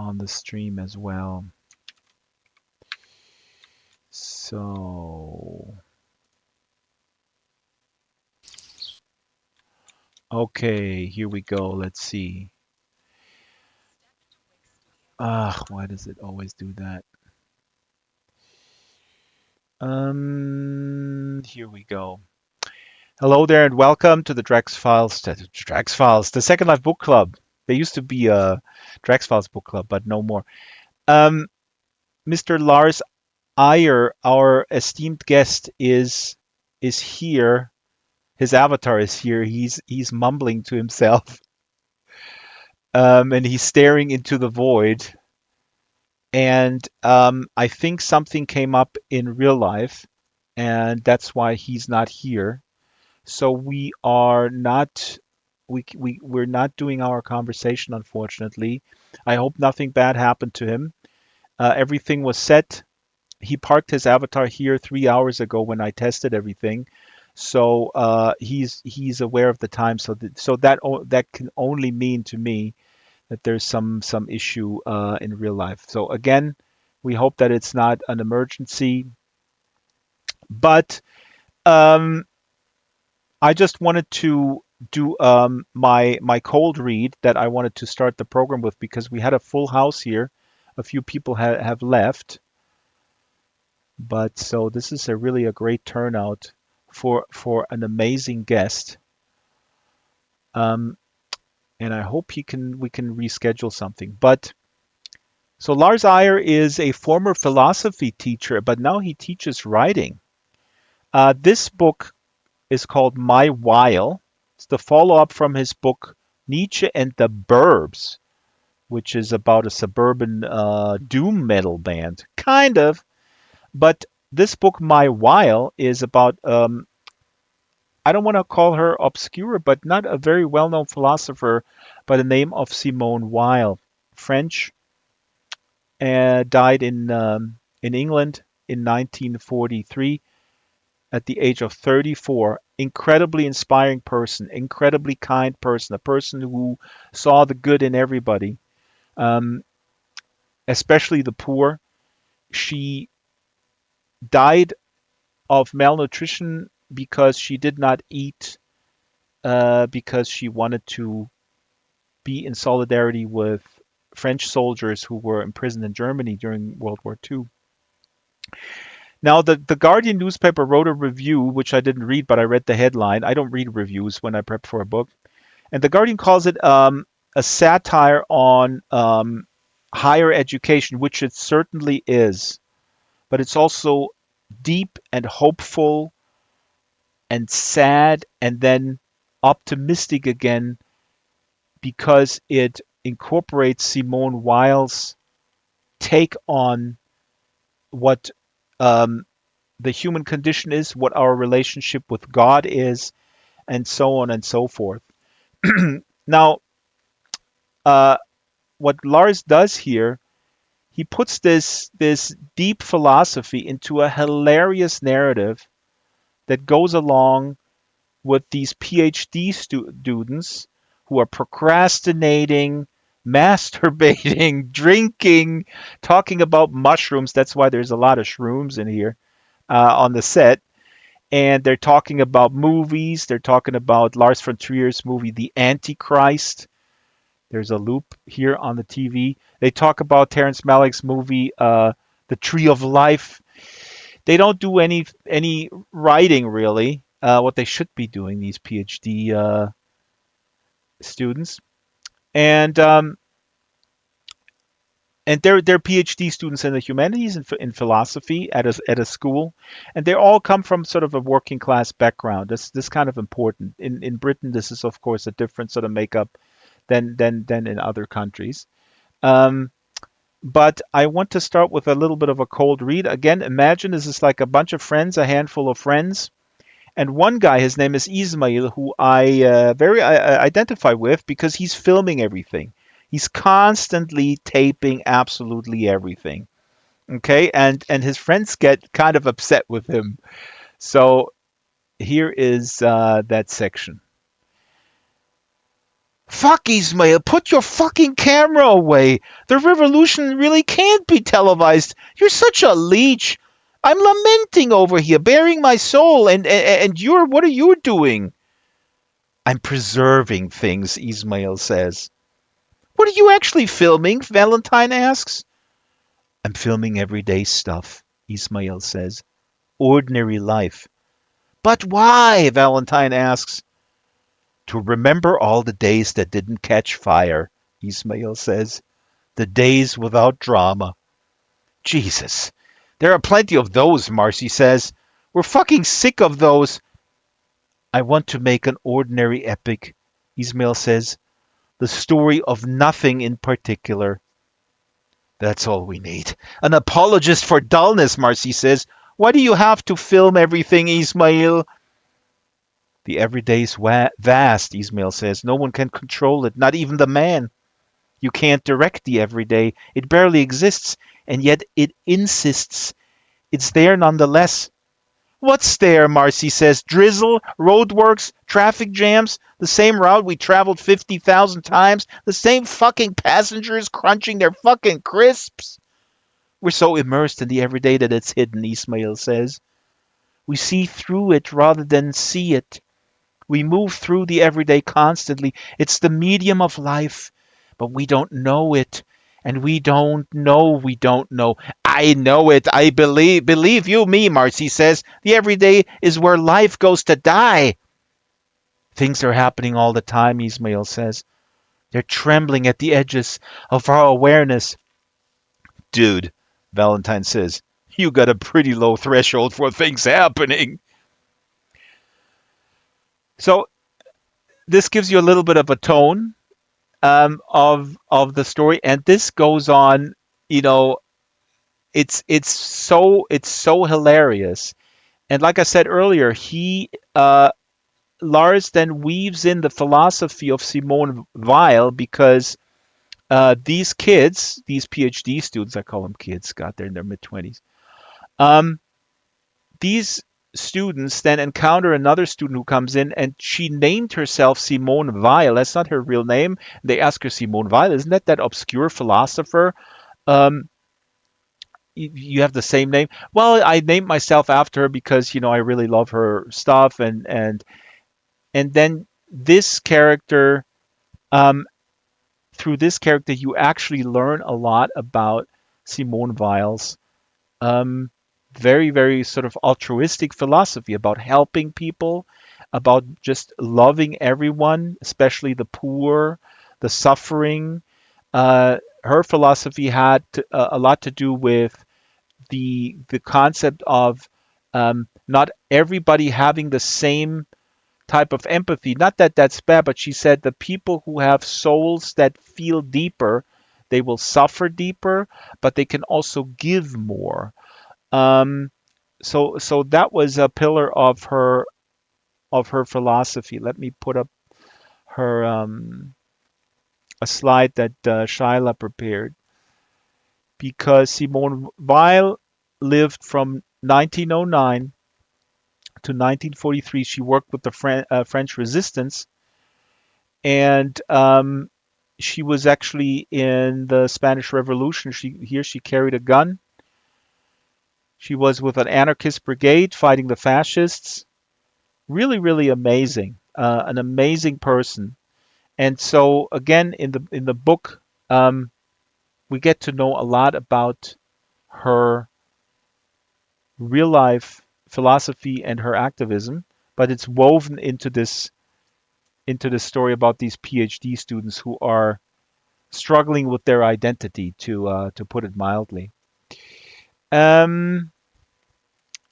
on the stream as well. So, okay, here we go. Let's see. Why does it always do that? Here we go. Hello there and welcome to the Drax Files. Drax Files, the Second Life Book Club. There used to be a Drax Files book club, but no more. Um, Mr. Lars Iyer, our esteemed guest, is here. His avatar is here. He's mumbling to himself, and he's staring into the void. And I think something came up in real life, and that's why he's not here. So we are not we're not doing our conversation, unfortunately. I hope nothing bad happened to him. Everything was set. He parked his avatar here 3 hours ago when I tested everything. So he's aware of the time. So that can only mean to me that there's some issue in real life. So again, we hope that it's not an emergency. But um, I just wanted to do my cold read that I wanted to start the program with because we had a full house here. A few people have left, but so this is really a great turnout for an amazing guest. Um, and I hope we can reschedule something. But so Lars Iyer is a former philosophy teacher, but now he teaches writing. This book is called My While. It's the follow-up from his book Nietzsche and the Burbs, which is about a suburban doom metal band, kind of. But this book, My While, is about I don't want to call her obscure, but not a very well-known philosopher by the name of Simone Weil, French, died in England in 1943 at the age of 34. Incredibly inspiring person, incredibly kind person, a person who saw the good in everybody, um, especially the poor. She died of malnutrition because she did not eat because she wanted to be in solidarity with French soldiers who were imprisoned in Germany during World War II. Now, the Guardian newspaper wrote a review, which I didn't read, but I read the headline. I don't read reviews when I prep for a book. And the Guardian calls it a satire on higher education, which it certainly is. But it's also deep and hopeful and sad and then optimistic again because it incorporates Simone Weil's take on what um, the human condition is, what our relationship with God is, and so on and so forth. Now, uh, what Lars does here, he puts this deep philosophy into a hilarious narrative that goes along with these PhD students who are procrastinating, masturbating, drinking, talking about mushrooms. That's why there's a lot of shrooms in here on the set. And they're talking about movies. They're talking about Lars von Trier's movie, The Antichrist. There's a loop here on the TV. They talk about Terrence Malick's movie, The Tree of Life. They don't do any writing really. What they should be doing, these PhD students, and they're PhD students in the humanities and in philosophy at a school, and they all come from sort of a working class background. This kind of important. In Britain, this is of course a different sort of makeup than in other countries. Um, but I want to start with a little bit of a cold read. Again, imagine this is like a bunch of friends, a handful of friends, and one guy, his name is Ismail, who I very identify with because he's filming everything. He's constantly taping absolutely everything. Okay, and his friends get kind of upset with him. So here is that section. Fuck, Ismail, put your fucking camera away. The revolution really can't be televised. You're such a leech. I'm lamenting over here, bearing my soul, and what are you doing? I'm preserving things, Ismail says. What are you actually filming? Valentine asks. I'm filming everyday stuff, Ismail says. Ordinary life. But why? Valentine asks. To remember all the days that didn't catch fire, Ismail says. The days without drama. Jesus. There are plenty of those, Marcy says. We're fucking sick of those. I want to make an ordinary epic, Ismail says. The story of nothing in particular. That's all we need. An apologist for dullness, Marcy says. Why do you have to film everything, Ismail? The everyday's vast, Ismail says. No one can control it, not even the man. You can't direct the everyday. It barely exists, and yet it insists. It's there nonetheless. What's there, Marcy says. Drizzle, roadworks, traffic jams, the same route we traveled 50,000 times, the same fucking passengers crunching their fucking crisps. We're so immersed in the everyday that it's hidden, Ismail says. We see through it rather than see it. We move through the everyday constantly. It's the medium of life, but we don't know it. And we don't know we don't know. I know it. I believe. Believe you me, Marcy says. The everyday is where life goes to die. Things are happening all the time, Ismail says. They're trembling at the edges of our awareness. Dude, Valentine says, you got a pretty low threshold for things happening. So this gives you a little bit of a tone of the story, and this goes on. You know, it's so hilarious, and like I said earlier, Lars then weaves in the philosophy of Simone Weil because these kids, these PhD students, I call them kids, God, they're in their mid-20s. These students then encounter another student who comes in, and she named herself Simone Weil. That's not her real name. They ask her, Simone Weil, isn't that obscure philosopher? Um, you have the same name. Well, I named myself after her because I really love her stuff, and then this character, um, through this character, you actually learn a lot about Simone Weil's um, very, very sort of altruistic philosophy about helping people, about just loving everyone, especially the poor, the suffering. Her philosophy had a lot to do with the concept of not everybody having the same type of empathy. Not that that's bad, but she said the people who have souls that feel deeper, they will suffer deeper, but they can also give more. Um, so that was a pillar of her philosophy. Let me put up her a slide that Shyla prepared, because Simone Weil lived from 1909 to 1943. She worked with the French Resistance, and she was actually in the Spanish Revolution. She carried a gun. She was with an anarchist brigade fighting the fascists. Really, really amazing. An amazing person. And so again, in the book, we get to know a lot about her real life philosophy and her activism, but it's woven into this story about these PhD students who are struggling with their identity, to put it mildly. Um,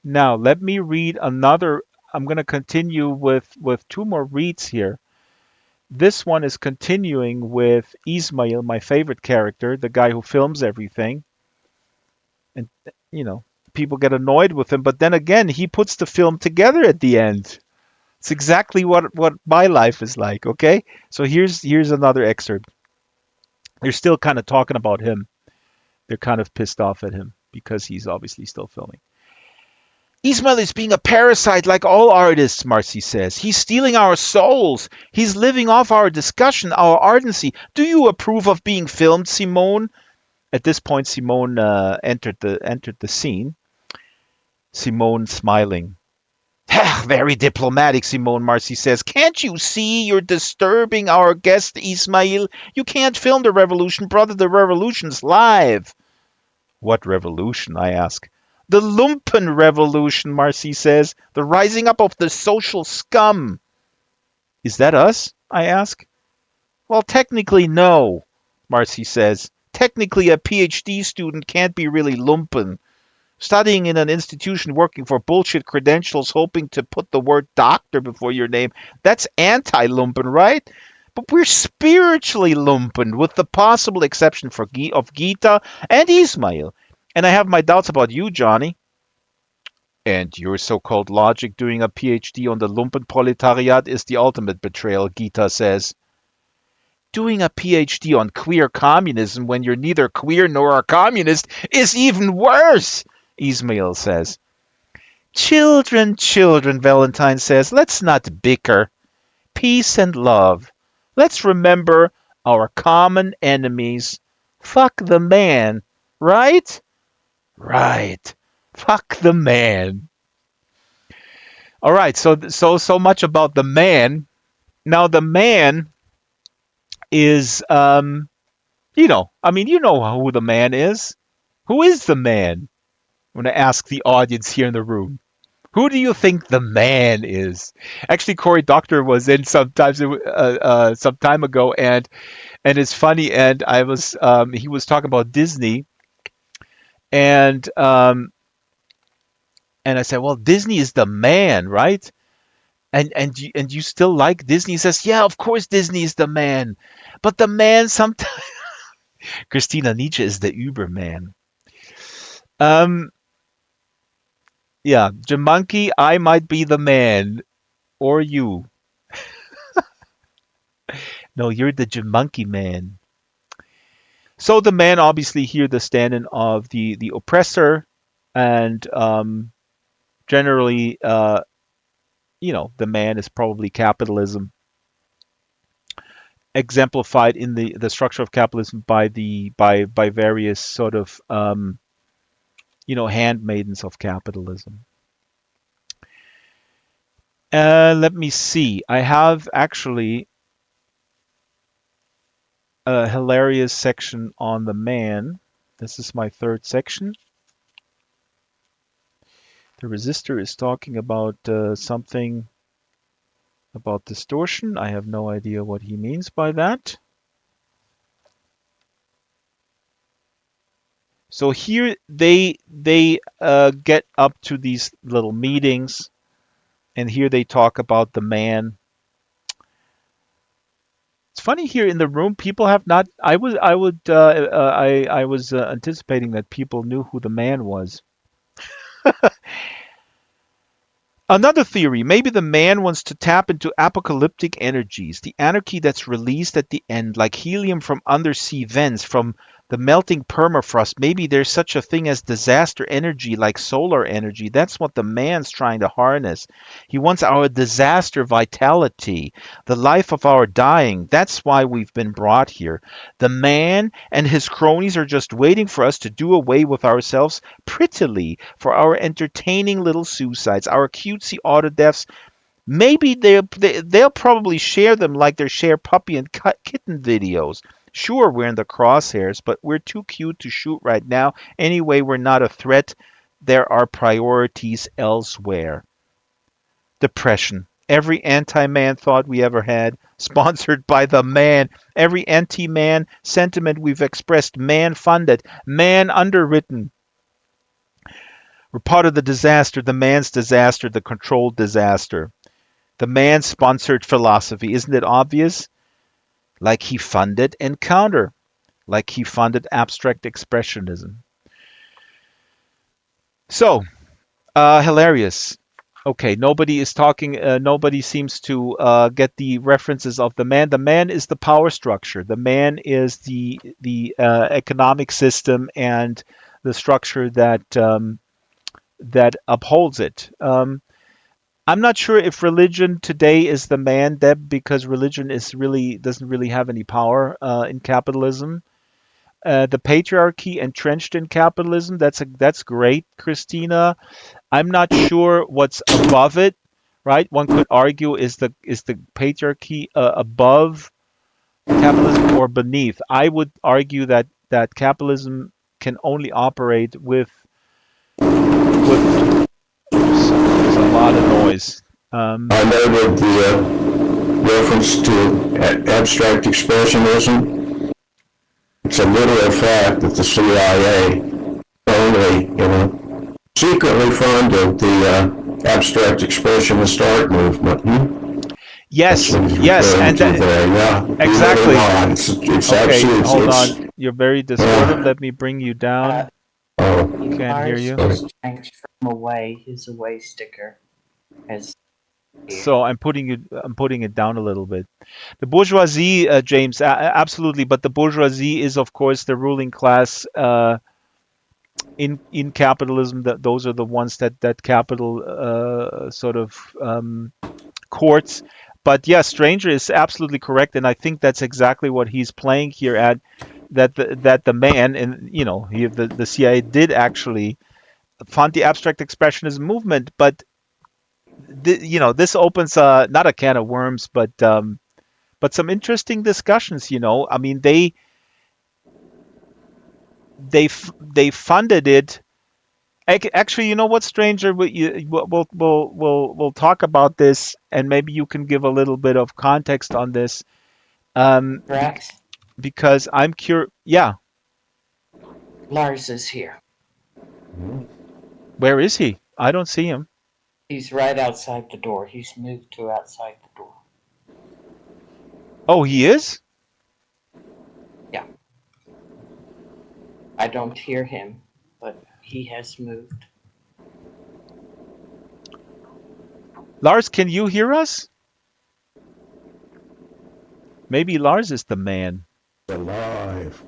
Now let me read another. I'm going to continue with two more reads here. This one is continuing with Ismail, my favorite character, the guy who films everything. And, you know, people get annoyed with him, but then again, he puts the film together at the end. It's exactly what my life is like, okay? So here's another excerpt. They're still kind of talking about him. They're kind of pissed off at him because he's obviously still filming. Ismail is being a parasite like all artists, Marcy says. He's stealing our souls. He's living off our discussion, our ardency. Do you approve of being filmed, Simone? At this point, Simone entered the scene. Simone smiling. Very diplomatic, Simone, Marcy says. Can't you see you're disturbing our guest, Ismail? You can't film the revolution, brother. The revolution's live. What revolution? I ask. The lumpen revolution, Marcy says. The rising up of the social scum. Is that us? I ask. Well, technically, no, Marcy says. Technically, a PhD student can't be really lumpen. Studying in an institution working for bullshit credentials, hoping to put the word doctor before your name, that's anti-lumpen, right? But we're spiritually lumpen, with the possible exception of Gita and Ismail. And I have my doubts about you, Johnny. And your so-called logic doing a PhD on the lumpen proletariat is the ultimate betrayal, Gita says. Doing a PhD on queer communism when you're neither queer nor a communist is even worse, Ismail says. Children, children, Valentine says, let's not bicker. Peace and love. Let's remember our common enemies. Fuck the man, right? Right. Fuck the man. All right, so much about the man. Now the man is you know who the man is. Who is the man? I'm going to ask the audience here in the room. Who do you think the man is? Actually, Cory Doctor was in some time ago, and it's funny. And he was talking about Disney, and I said, well, Disney is the man, right? And you still like Disney? He says, yeah, of course Disney is the man, but the man sometimes. Christina Nietzsche is the Überman. Yeah, Jamunky, I might be the man, or you. No, you're the Jamunky man. So the man, obviously, here the stand-in of the oppressor, and generally, the man is probably capitalism, exemplified in the structure of capitalism by various sort of handmaidens of capitalism. Let me see. I have actually a hilarious section on the man. This is my third section. The resistor is talking about something about distortion. I have no idea what he means by that. So here they get up to these little meetings, and here they talk about the man. It's funny here in the room, people have not. I was anticipating that people knew who the man was. Another theory, maybe the man wants to tap into apocalyptic energies, the anarchy that's released at the end, like helium from undersea vents, from the melting permafrost. Maybe there's such a thing as disaster energy, like solar energy. That's what the man's trying to harness. He wants our disaster vitality, the life of our dying. That's why we've been brought here. The man and his cronies are just waiting for us to do away with ourselves prettily, for our entertaining little suicides, our cutesy auto deaths. Maybe they'll probably share them like they share puppy and kitten videos. Sure, we're in the crosshairs, but we're too cute to shoot right now. Anyway, we're not a threat. There are priorities elsewhere. Depression. Every anti-man thought we ever had, sponsored by the man. Every anti-man sentiment we've expressed, man-funded, man-underwritten. We're part of the disaster, the man's disaster, the controlled disaster. The man-sponsored philosophy. Isn't it obvious? Like he funded Encounter, like he funded abstract expressionism. So, hilarious. Okay, nobody is talking, nobody seems to get the references of the man. The man is the power structure. The man is the economic system and the structure that that upholds it. I'm not sure if religion today is the man, Deb, because religion is really doesn't really have any power in capitalism. The patriarchy entrenched in capitalism. That's great, Christina. I'm not sure what's above it, right? One could argue is the patriarchy above capitalism or beneath. I would argue that capitalism can only operate with. Oops, there's a lot of noise. I noted the reference to abstract expressionism. It's a literal fact that the CIA only, secretly funded the abstract expressionist art movement. That's Yes, what he's yes, referring and to there. Yeah, you hit it exactly. on. It's Okay, absolutely, hold on. You're very distorted. yeah. Let me bring you down. Oh, Can't hear Lars you. was trying to from away his away sticker as here. So I'm putting it down a little bit. The bourgeoisie, James, absolutely, but the bourgeoisie is, of course, the ruling class in capitalism. That those are the ones that capital sort of courts. But yes, Stranger is absolutely correct, and I think that's exactly what he's playing here at. That the man, and the CIA did actually fund the abstract expressionism movement, but this opens not a can of worms, but some interesting discussions. I mean, they funded it. Actually, you know what, Stranger? We'll talk about this, and maybe you can give a little bit of context on this, Drax, because I'm curious. Yeah, Lars is here. where is he? I don't see him. He's right outside the door. He's moved to outside the door. Oh, he is? Yeah. I don't hear him, but he has moved. Lars, can you hear us? Maybe Lars is the man. alive.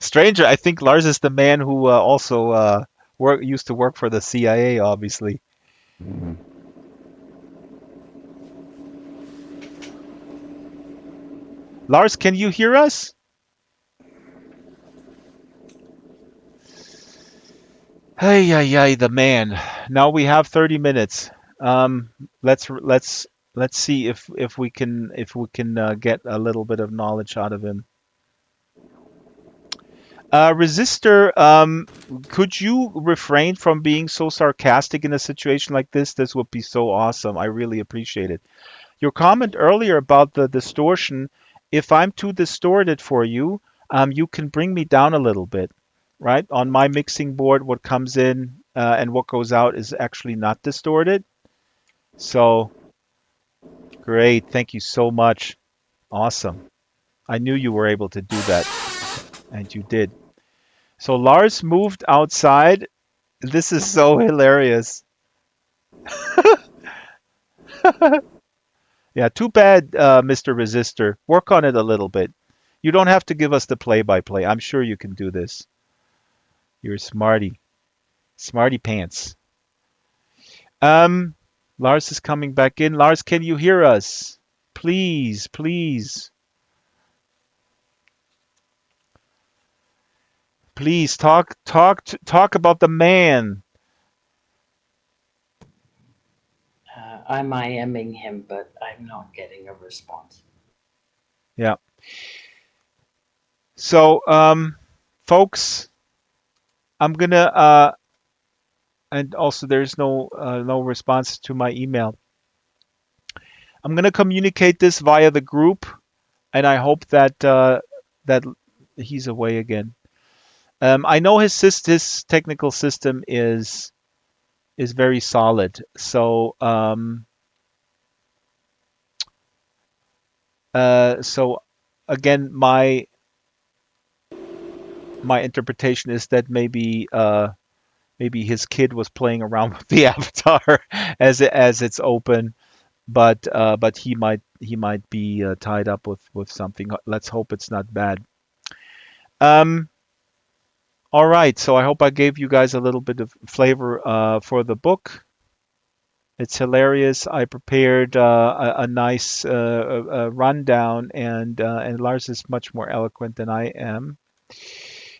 Stranger, I think Lars is the man who also used to work for the CIA, obviously. Lars, can you hear us? Hey, hey, the man. Now we have 30 minutes. Let's see if we can get a little bit of knowledge out of him. Resistor, could you refrain from being so sarcastic in a situation like this? This would be so awesome. I really appreciate it. Your comment earlier about the distortion, if I'm too distorted for you, you can bring me down a little bit, right? On my mixing board, what comes in and what goes out is actually not distorted. So great. Thank you so much. Awesome. I knew you were able to do that, and you did. So Lars moved outside. This is so hilarious. Yeah, too bad, Mr. Resistor. Work on it a little bit. You don't have to give us the play-by-play. I'm sure you can do this. You're a smarty. Smarty pants. Um, Lars is coming back in. Lars, can you hear us? Please, please. Please talk about the man. I'm IMing him, but I'm not getting a response. Yeah. So, folks, I'm gonna and also there's no response to my email. I'm gonna communicate this via the group, and I hope that he's away again. I know his technical system is very solid. So so again, my interpretation is that maybe his kid was playing around with the avatar as it's open, but he might be tied up with something. Let's hope it's not bad. Um, All right, so I hope I gave you guys a little bit of flavor for the book. It's hilarious. I prepared a nice rundown, and Lars is much more eloquent than I am.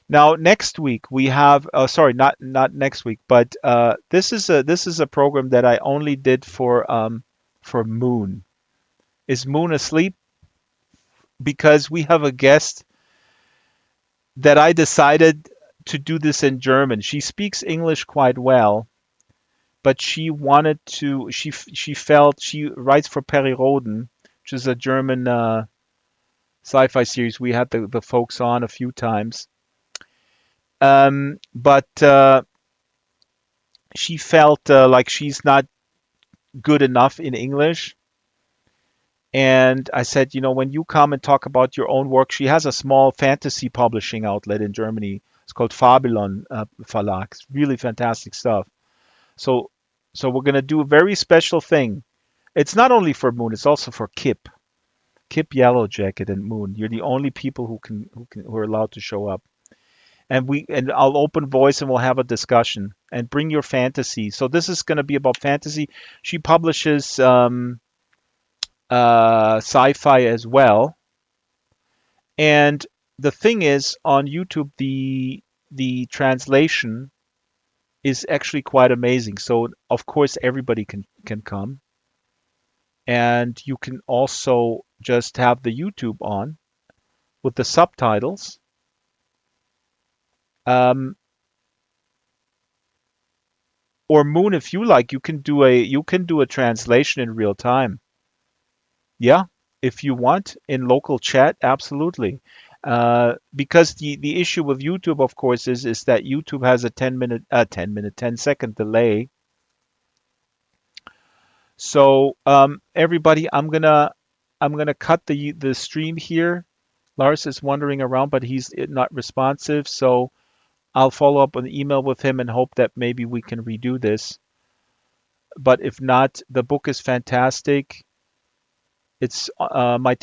Now, next week we have. Sorry, not next week, but this is a program that I only did for Moon. Is Moon asleep? Because we have a guest that I decided to do this in German. She speaks English quite well, but she wanted to. She felt she writes for Perry Roden, which is a German sci-fi series. We had the folks on a few times, but she felt like she's not good enough in English. And I said, when you come and talk about your own work, she has a small fantasy publishing outlet in Germany. It's called Fabelon Verlag. It's really fantastic stuff. So, so we're gonna do a very special thing. It's not only for Moon; it's also for Kip, Yellow Jacket, and Moon. You're the only people who are allowed to show up. And I'll open voice and we'll have a discussion and bring your fantasy. So this is gonna be about fantasy. She publishes sci-fi as well. And the thing is, on YouTube, the translation is actually quite amazing. So of course everybody can come, and you can also just have the YouTube on with the subtitles. Um, or Moon, if you like, you can do a translation in real time. Yeah, if you want in local chat, absolutely. Because the issue with YouTube, of course, is that YouTube has a 10-second delay. So everybody, I'm gonna cut the stream here. Lars is wandering around, but he's not responsive. So I'll follow up an email with him and hope that maybe we can redo this. But if not, the book is fantastic. It's my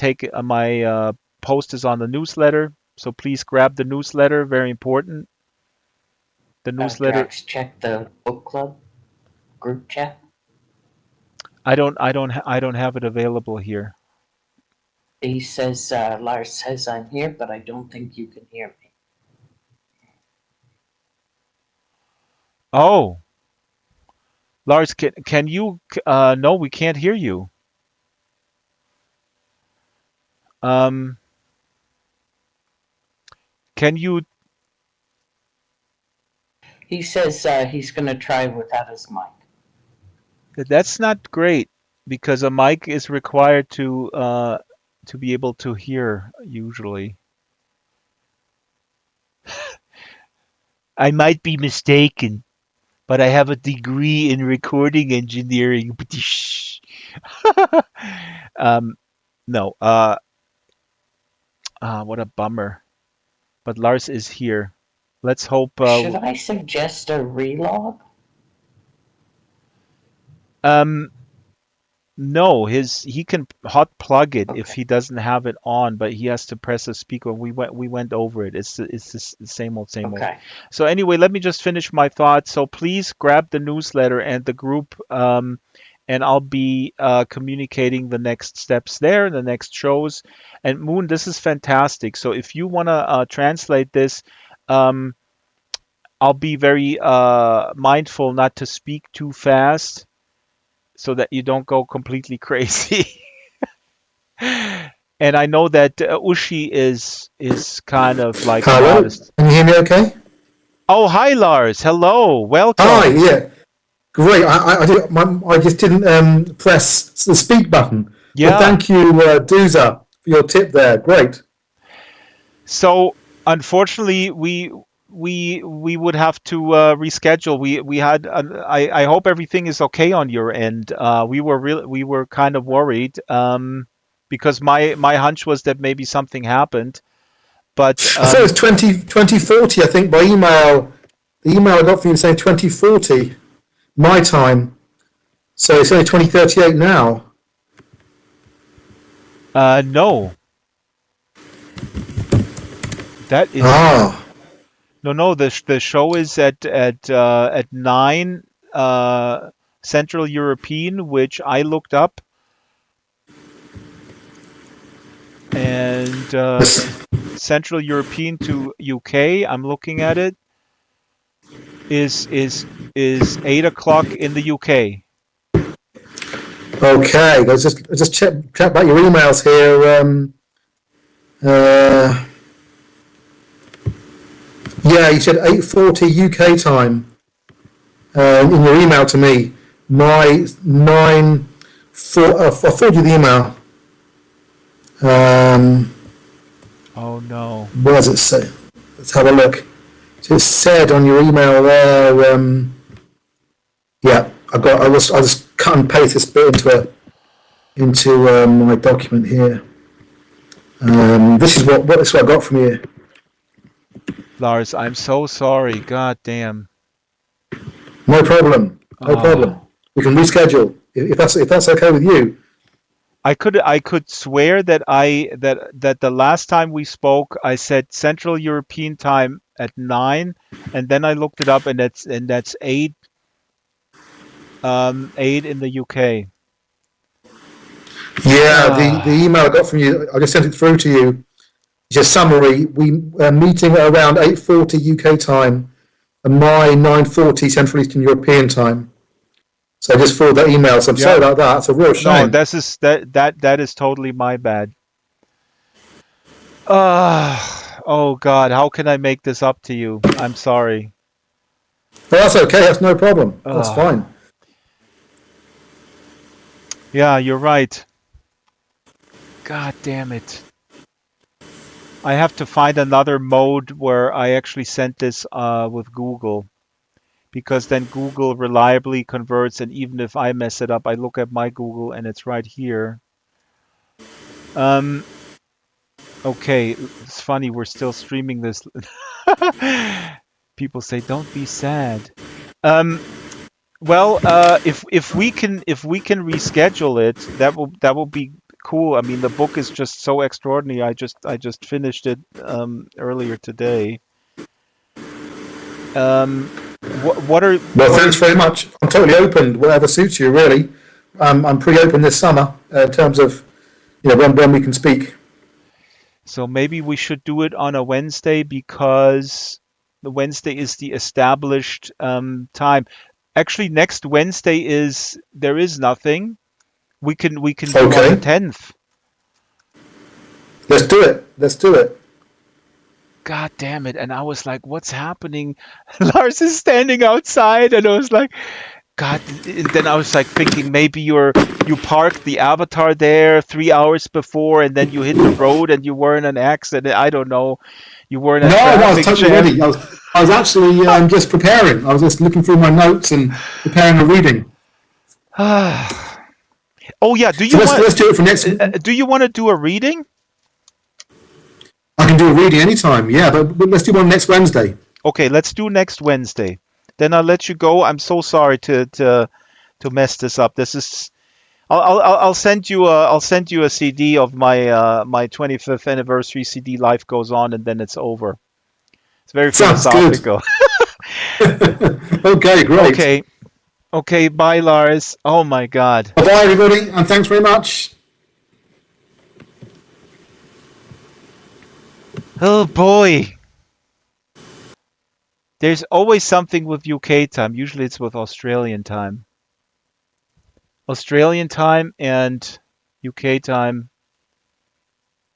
post is on the newsletter, so please grab the newsletter. Very important. The newsletter. Drax, check the book club group chat. I don't have it available here. He says, Lars says I'm here, but I don't think you can hear me. Oh, Lars, can you? No, we can't hear you. Um, can you? He says he's going to try without his mic. That's not great because a mic is required to be able to hear usually. I might be mistaken, but I have a degree in recording engineering. um, no, what a bummer. But Lars is here. Let's hope. Should I suggest a relog? Um, no, he can hot plug it if Okay. he doesn't have it on, but he has to press a speaker. We went over it. It's the same old, same old. Okay. So anyway, let me just finish my thoughts. So please grab the newsletter and the group, and I'll be communicating the next steps there, the next shows. And Moon, this is fantastic. So if you want to translate this, um, I'll be very mindful not to speak too fast so that you don't go completely crazy. And I know that Ushi is kind of like Hello, modest. can you hear me okay? Oh, hi Lars. Hello. Hi, Welcome. yeah, great. I just didn't press the speak button. But Yeah. thank you, Dooza, for your tip there. Great. So unfortunately, we would have to reschedule. We had. I hope everything is okay on your end. We were kind of worried because my hunch was that maybe something happened. But I thought it was 2040, I think, by email. The email I got from you saying 2040, my time. So it's only 2038 now. no, that is Ah, No. The show is at 9 Central European, which I looked up, and Yes. Central European to UK. I'm looking at it. Is 8 o'clock in the UK. Okay. I just check back your emails here. Uh, yeah, you said 8:40 UK time in your email to me. My nine four. I forwarded you the email. Um, Oh no. what does it say? Let's have a look. So it said on your email there. Yeah, I just cut and paste this bit into my document here. This is what I got from you. Lars, I'm so sorry. God damn. No problem. No Oh. problem. We can reschedule if that's okay with you. I could swear that the last time we spoke I said Central European time at 9, and then I looked it up, and that's 8 in the UK. Yeah, the Ah, email I got from you, I just sent it through to you. It's a summary. We are meeting at around 8:40 UK time and my 9:40 Central Eastern European time. So I just forwarded that email. So I'm sorry yeah. about that. It's a real No, shame. that is totally my bad. Oh God, how can I make this up to you? I'm sorry. But that's okay. That's no problem. That's fine. Ah, yeah, you're right. God damn it. I have to find another mode where I actually sent this with Google, because then Google reliably converts, and even if I mess it up, I look at my Google and it's right here. Um, okay, it's funny, we're still streaming this. People say, "Don't be sad." Um, well, if we can reschedule it, that will be cool. I mean, the book is just so extraordinary. I just finished it earlier today. Um, what are Well, what are thanks very much. I'm totally open, whatever suits you, really. I'm pretty open this summer in terms of when we can speak. So maybe we should do it on a Wednesday, because the Wednesday is the established time. Actually, next Wednesday there is nothing. We can do on the Okay, 10th. let's do it. Let's do it. God damn it. And I was like, what's happening? Lars is standing outside, and I was like, God. And then I was like thinking, maybe you parked the Avatar there 3 hours before, and then you hit the road and you were in an accident. I don't know. You were in a No, no, I was traffic totally jam. ready. I was actually just preparing. I was just looking through my notes and preparing a reading. Oh yeah, So let's do it for next. do you want to do a reading? I can do a reading anytime. Yeah, but let's do one next Wednesday. Okay, let's do next Wednesday. Then I'll let you go. I'm so sorry to mess this up. This is I'll send you a CD of my 25th anniversary CD. Life goes on, and then it's over. It's very Sounds good. philosophical. Okay, great. Okay, okay. Bye, Lars. Oh my God. Bye, bye, everybody, and thanks very much. Oh boy. There's always something with UK time. Usually it's with Australian time. Australian time and UK time,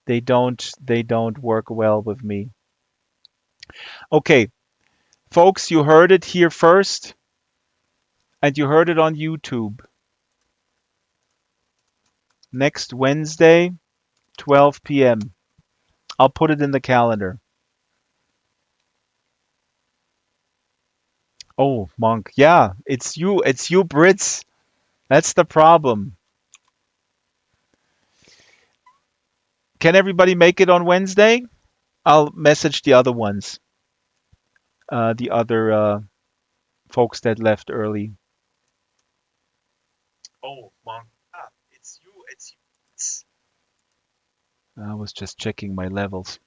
they don't work well with me. Okay, folks, you heard it here first, and you heard it on YouTube. Next Wednesday, 12 p.m. I'll put it in the calendar. Oh, Monk. Yeah, it's you. It's you, Brits. That's the problem. Can everybody make it on Wednesday? I'll message the other ones, the other folks that left early. Oh, Monk. Ah, it's you. It's you. I was just checking my levels.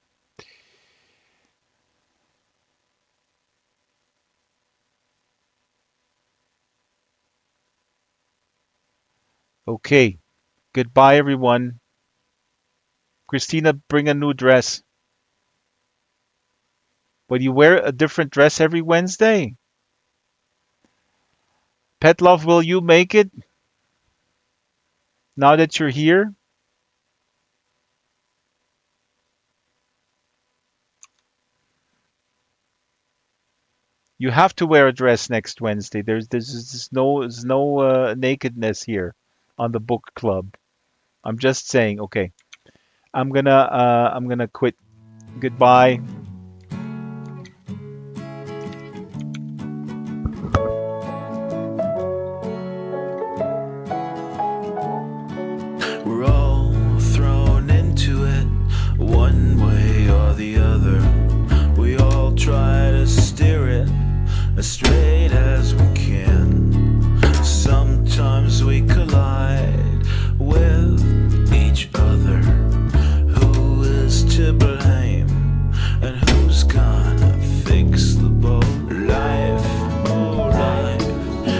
Okay. Goodbye, everyone. Christina, bring a new dress. Will you wear a different dress every Wednesday? Petlov, will you make it now that you're here? You have to wear a dress next Wednesday. There's no nakedness here on the book club. I'm just saying. Okay, I'm gonna quit. Goodbye. We're all thrown into it, one way or the other. We all try to steer it as straight as we can. Sometimes we collide with each other. Who is to blame? And who's gonna fix the boat? Life, oh life,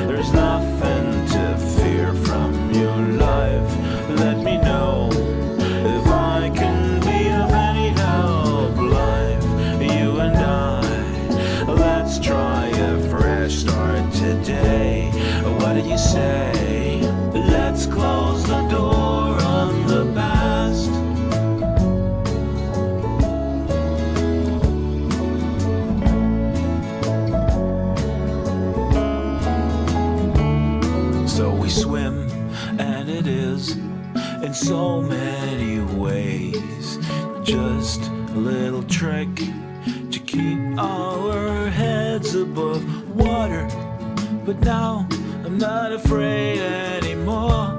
there's nothing to fear from your life. Let me know if I can be of any help. Life, you and I, let's try a fresh start today. What do you say? Let's close the door on the past. So we swim, and it is in so many ways just a little trick to keep our heads above water. But now I'm not afraid anymore.